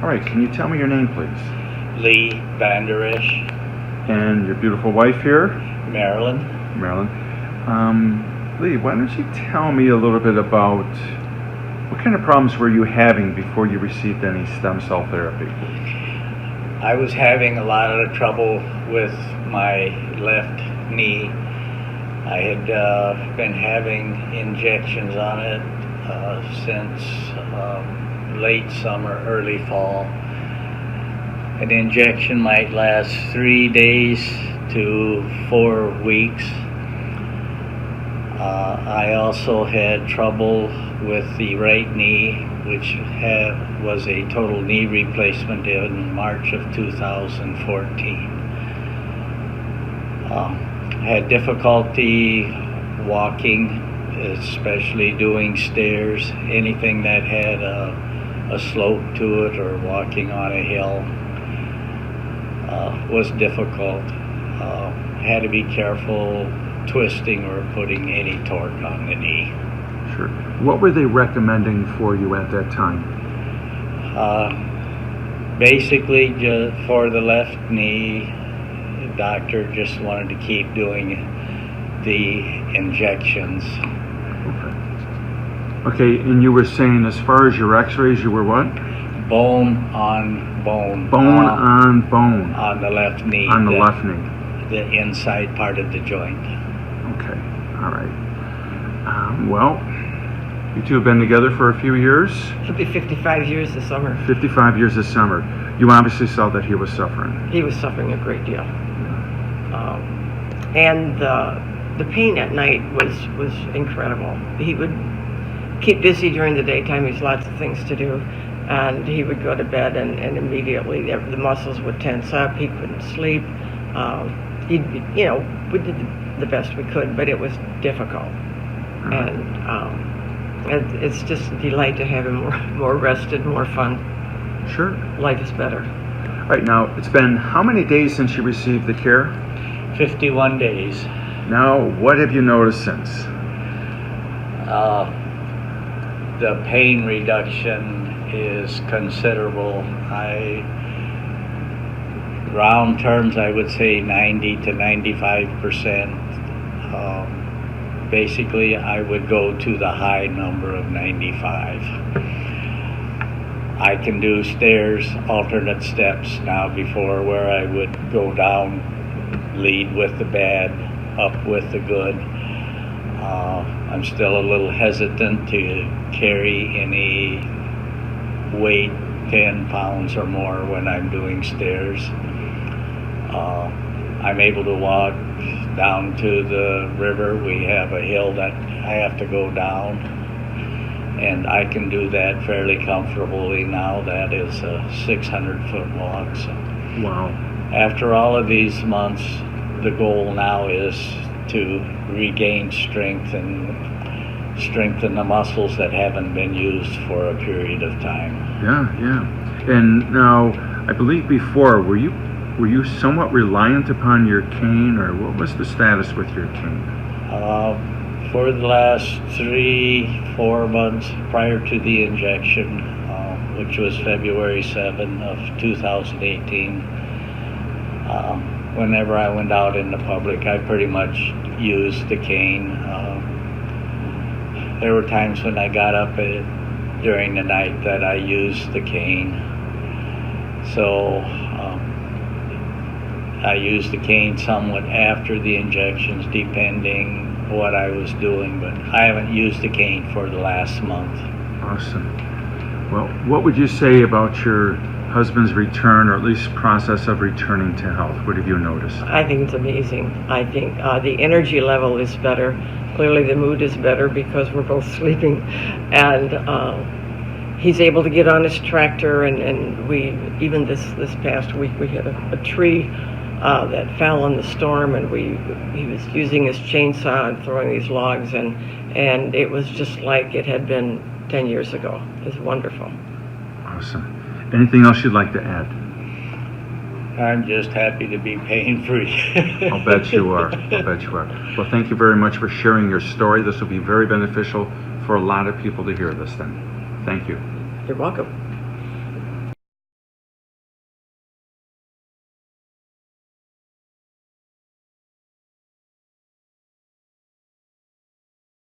right, can you tell me your name, please? Lee Banderish, And your beautiful wife here? Maryland. Marilyn. Lee, why don't you tell me a little bit about what kind of problems were you having before you received any stem cell therapy? I was having a lot of trouble with my left knee. I had been having injections on it since late summer, early fall. An injection might last 3 days to 4 weeks. I also had trouble with the right knee, which was a total knee replacement in March of 2014. Had difficulty walking, especially doing stairs, anything that had a slope to it or walking on a hill was difficult. Had to be careful twisting or putting any torque on the knee. Sure. What were they recommending for you at that time? Basically, just for the left knee, the doctor just wanted to keep doing the injections. Okay, and you were saying as far as your x-rays, you were what? Bone on bone. Bone on bone. On the left knee. On the left knee. The inside part of the joint. Okay, all right. Well, you two have been together for a few years. It'll be 55 years this summer. 55 years this summer. You obviously saw that he was suffering. He was suffering a great deal. And the pain at night was incredible. He would keep busy during the daytime. He has lots of things to do. And he would go to bed and immediately the muscles would tense up. He couldn't sleep. We did the best we could, but it was difficult. And it's just a delight to have him more rested, more fun. Sure. Life is better. All right, now, it's been how many days since you received the care? 51 days. Now, what have you noticed since? The pain reduction is considerable. Round terms, I would say 90 to 95%. Basically, I would go to the high number of 95. I can do stairs, alternate steps now before, where I would go down, lead with the bad, up with the good. I'm still a little hesitant to carry any weight, 10 pounds or more, when I'm doing stairs. I'm able to walk down to the river. We have a hill that I have to go down, and I can do that fairly comfortably now. That is a 600-foot walk. So Wow. after all of these months, the goal now is to regain strength and strengthen the muscles that haven't been used for a period of time. Yeah. And now, I believe before, were you somewhat reliant upon your cane, or what was the status with your cane? For the last 3-4 months prior to the injection, which was February 7 of 2018, whenever I went out in the public, I pretty much used the cane. There were times when I got up during the night that I used the cane. So I used the cane somewhat after the injections, depending what I was doing, but I haven't used the cane for the last month. Awesome. Well, what would you say about your husband's return, or at least process of returning to health? What have you noticed? I think it's amazing. I think the energy level is better. Clearly the mood is better because we're both sleeping. And he's able to get on his tractor, and we, even this past week, we had a tree that fell in the storm, and he was using his chainsaw and throwing these logs, and it was just like it had been 10 years ago. It was wonderful. Awesome. Anything else you'd like to add? I'm just happy to be pain-free. I'll bet you are. Well, thank you very much for sharing your story. This will be very beneficial for a lot of people to hear this then. Thank you. You're welcome.